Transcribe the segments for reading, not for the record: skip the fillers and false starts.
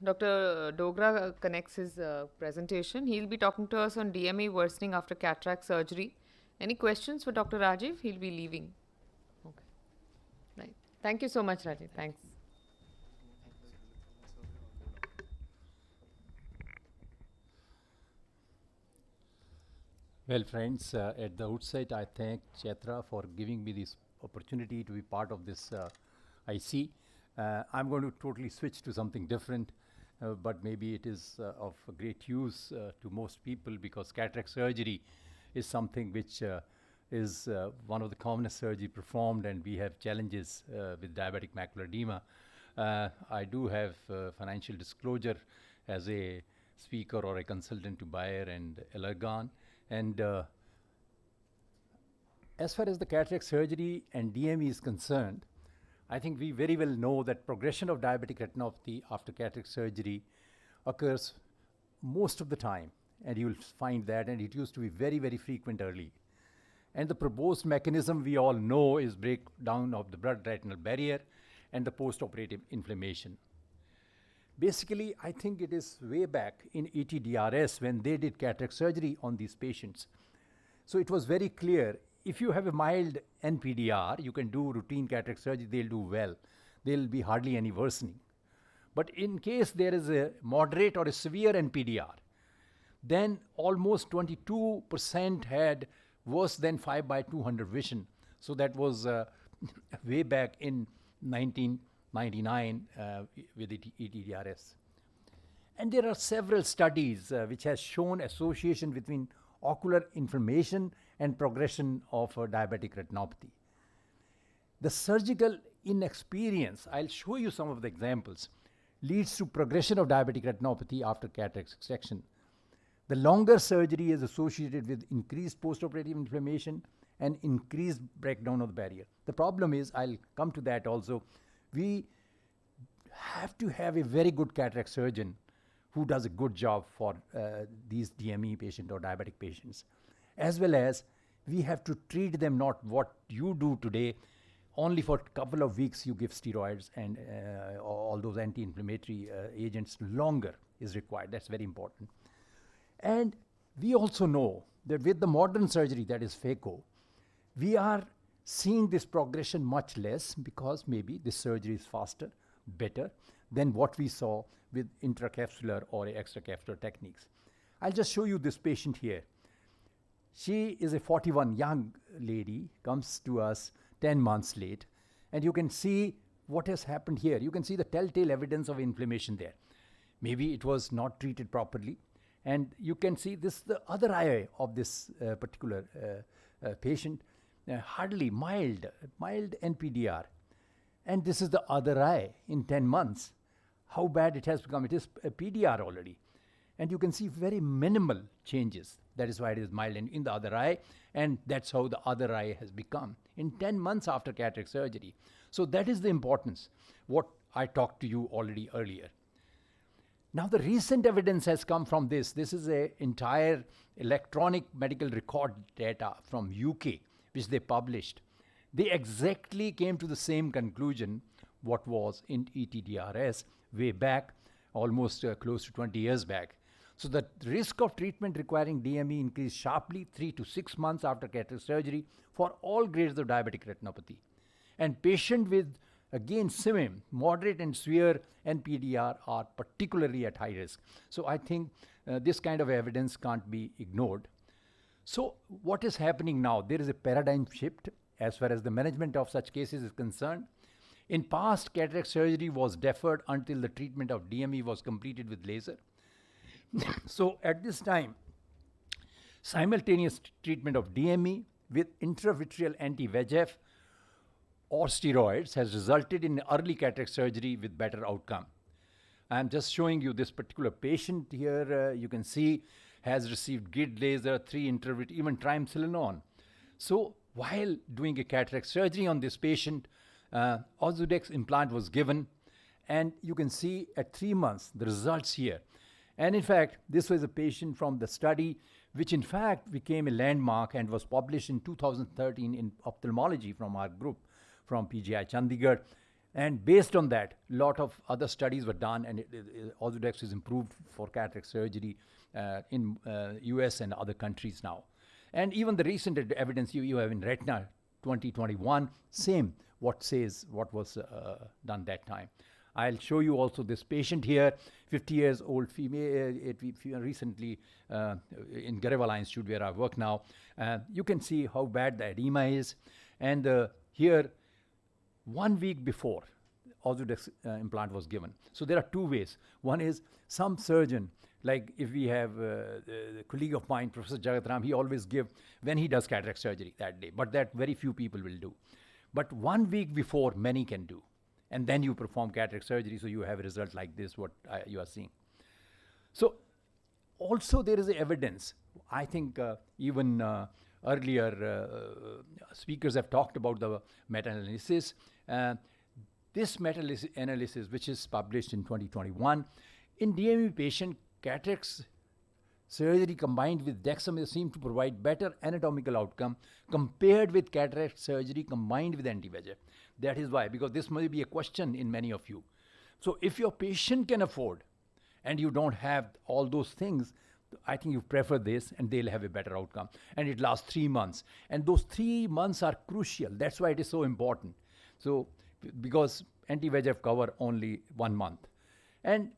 Dr. Dogra connects his presentation. He'll be talking to us on DME worsening after cataract surgery. Any questions for Dr. Rajiv? He'll be leaving. Okay. Right. Thank you so much, Rajiv. Thanks. Well, friends, at the outset, I thank Chetra for giving me this opportunity to be part of this IC. I'm going to totally switch to something different, but maybe it is of great use to most people because cataract surgery is something which is one of the commonest surgery performed, and we have challenges with diabetic macular edema. I do have financial disclosure as a speaker or a consultant to Bayer and Allergan. And as far as the cataract surgery and DME is concerned, I think we very well know that progression of diabetic retinopathy after cataract surgery occurs most of the time, and you will find that, and it used to be very, very frequent early. And the proposed mechanism we all know is breakdown of the blood-retinal barrier and the post-operative inflammation. Basically, I think it is way back in ETDRS when they did cataract surgery on these patients. So it was very clear, if you have a mild NPDR, you can do routine cataract surgery, they'll do well. There'll be hardly any worsening. But in case there is a moderate or a severe NPDR, then almost 22% had worse than 5/200 vision. So that was way back in 1999 with ETDRS. And there are several studies which has shown association between ocular inflammation and progression of diabetic retinopathy. The surgical inexperience, I'll show you some of the examples, leads to progression of diabetic retinopathy after cataract extraction. The longer surgery is associated with increased postoperative inflammation and increased breakdown of the barrier. The problem is, I'll come to that also, we have to have a very good cataract surgeon who does a good job for these DME patients or diabetic patients, as well as we have to treat them not what you do today, only for a couple of weeks you give steroids and all those anti-inflammatory agents. Longer is required. That's very important. And we also know that with the modern surgery, that is phaco, we are seeing this progression much less because maybe this surgery is faster, better than what we saw with intracapsular or extracapsular techniques. I'll just show you this patient here. She is a 41 young lady, comes to us 10 months late, and you can see what has happened here. You can see the telltale evidence of inflammation there. Maybe it was not treated properly. And you can see this the other eye of this particular patient, hardly mild NPDR. And this is the other eye in 10 months. How bad it has become. It is a PDR already. And you can see very minimal changes. That is why it is mild in the other eye. And that's how the other eye has become in 10 months after cataract surgery. So that is the importance, what I talked to you already earlier. Now, the recent evidence has come from this. This is an entire electronic medical record data from UK, which they published. They exactly came to the same conclusion what was in ETDRS way back, almost close to 20 years back. So the risk of treatment requiring DME increased sharply 3 to 6 months after cataract surgery for all grades of diabetic retinopathy. And patients with, again, SIMM, moderate and severe NPDR are particularly at high risk. So I think this kind of evidence can't be ignored. So what is happening now? There is a paradigm shift as far as the management of such cases is concerned. In past, cataract surgery was deferred until the treatment of DME was completed with laser. So at this time, simultaneous treatment of DME with intravitreal anti-VEGF or steroids has resulted in early cataract surgery with better outcome. I'm just showing you this particular patient here. You can see has received grid laser, 3 intravitreal, even triamcinolone. So while doing a cataract surgery on this patient, Ozurdex implant was given, and you can see at 3 months the results here. And in fact, this was a patient from the study, which in fact became a landmark and was published in 2013 in ophthalmology from our group, from PGI Chandigarh. And based on that, a lot of other studies were done, and Ozurdex is improved for cataract surgery in US and other countries now. And even the recent evidence you have in Retina 2021, same what says what was done that time. I'll show you also this patient here, 50 years old female, recently in Garewala Institute where I work now. You can see how bad the edema is. And here, 1 week before Ozurdex implant was given. So there are two ways. One is some surgeon, like if we have a colleague of mine, Professor Jagatram, he always give when he does cataract surgery that day, but that very few people will do. But 1 week before, many can do. And then you perform cataract surgery, so you have a result like this, what you are seeing. So also there is evidence. I think even earlier speakers have talked about the meta-analysis. This meta-analysis, which is published in 2021, in DME patient, cataracts surgery combined with dexamethasone seemed to provide better anatomical outcome compared with cataract surgery combined with anti-VEGF. That is why, because this may be a question in many of you. So if your patient can afford and you don't have all those things, I think you prefer this and they'll have a better outcome. And it lasts 3 months. And those 3 months are crucial. That's why it is so important. So because anti-VEGF cover only 1 month. And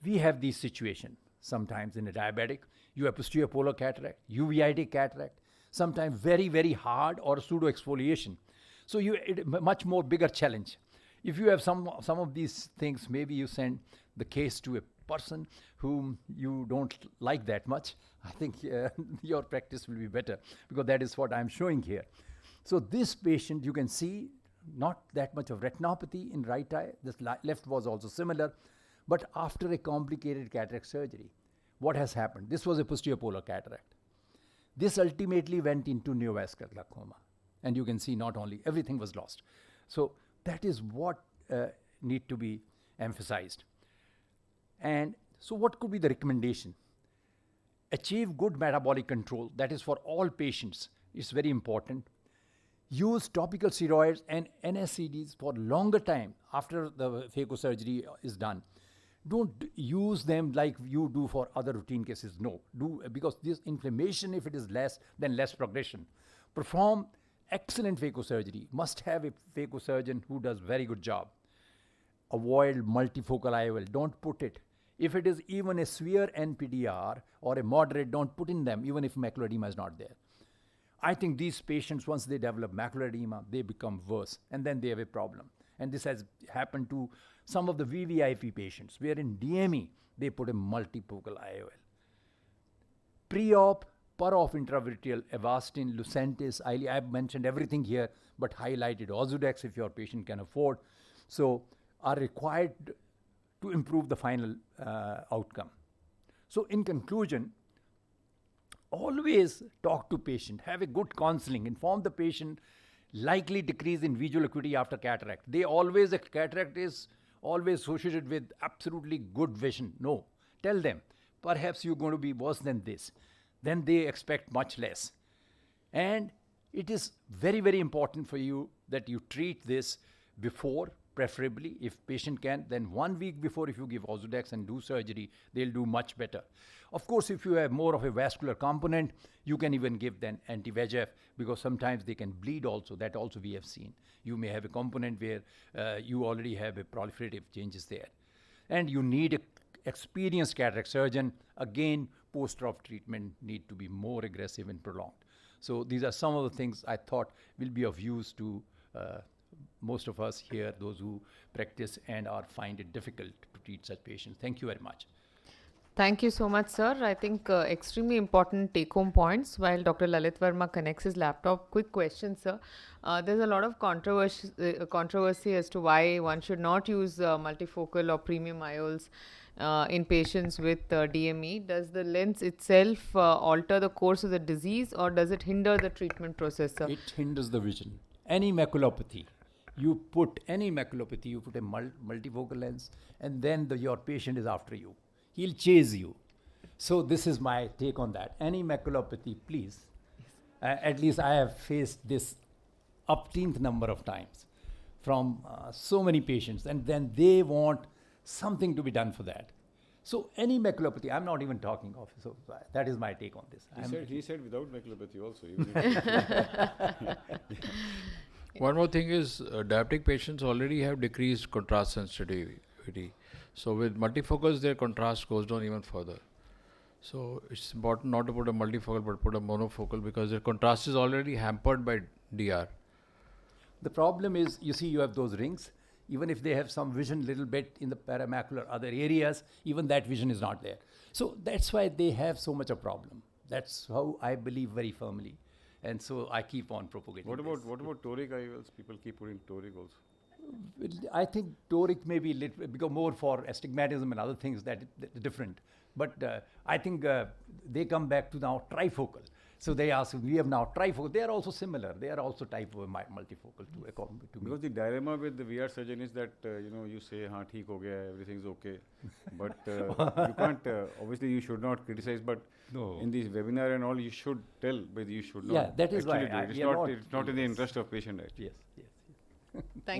we have this situation. Sometimes in a diabetic, you have posterior polar cataract, uveitic cataract, sometimes very, very hard or pseudo exfoliation. So much more bigger challenge. If you have some of these things, maybe you send the case to a person whom you don't like that much. I think your practice will be better because that is what I'm showing here. So this patient, you can see not that much of retinopathy in right eye. This left was also similar. But after a complicated cataract surgery, what has happened? This was a posterior polar cataract. This ultimately went into neovascular glaucoma. And you can see not only everything was lost. So that is what need to be emphasized. And so what could be the recommendation? Achieve good metabolic control. That is for all patients. It's very important. Use topical steroids and NSAIDs for longer time after the phacosurgery is done. Don't use them like you do for other routine cases. No, because this inflammation, if it is less, then less progression. Perform excellent phacosurgery. Must have a phacosurgeon who does very good job. Avoid multifocal IOL. Don't put it. If it is even a severe NPDR or a moderate, don't put in them, even if macular edema is not there. I think these patients, once they develop macular edema, they become worse, and then they have a problem. And this has happened to some of the VVIP patients, where in DME, they put a multifocal IOL. Pre-op, per-op intravitreal, Avastin, Lucentis, I have mentioned everything here, but highlighted Ozurdex if your patient can afford. So are required to improve the final outcome. So in conclusion, always talk to patient, have a good counseling, inform the patient, likely decrease in visual acuity after cataract. Cataract is always associated with absolutely good vision. No, tell them, perhaps you're going to be worse than this. Then they expect much less. And it is very, very important for you that you treat this before, preferably, if patient can, then 1 week before if you give Ozurdex and do surgery, they'll do much better. Of course, if you have more of a vascular component, you can even give them anti-VEGF because sometimes they can bleed also. That also we have seen. You may have a component where you already have a proliferative changes there. And you need an experienced cataract surgeon. Again, post-op treatment need to be more aggressive and prolonged. So these are some of the things I thought will be of use to most of us here, those who practice and find it difficult to treat such patients. Thank you very much. Thank you so much, sir. I think extremely important take-home points while Dr. Lalit Verma connects his laptop. Quick question, sir. There's a lot of controversy as to why one should not use multifocal or premium IOLs in patients with DME. Does the lens itself alter the course of the disease, or does it hinder the treatment process, sir? It hinders the vision. Any maculopathy, you put a multifocal lens, and then your patient is after you. He'll chase you. So this is my take on that. Any maculopathy, please. At least I have faced this upteenth number of times. from so many patients, and then they want something to be done for that. So any maculopathy, I'm not even talking of. So that is my take on this. He said without maculopathy also. Even One more thing is diabetic patients already have decreased contrast sensitivity. So with multifocals, their contrast goes down even further. So it's important not to put a multifocal but put a monofocal because their contrast is already hampered by DR. The problem is, you see, you have those rings. Even if they have some vision little bit in the paramacular other areas, even that vision is not there. So that's why they have so much a problem. That's how I believe very firmly. And so I keep on propagating what this. about toric IOLs? People keep putting toric also. I think toric may be because more for astigmatism and other things that different. But I think they come back to now trifocal. So they ask, we have now trifocal. They are also similar. They are also type of multifocal to me. Because the dilemma with the VR surgeon is that, you say, haan, theek ho gaya, everything's okay. But you can't, obviously you should not criticize, but No. in this webinar and all, you should tell, but you should not. Yeah, that is why actually do it. It's not in the interest of patient, actually. Yes, yes. Thank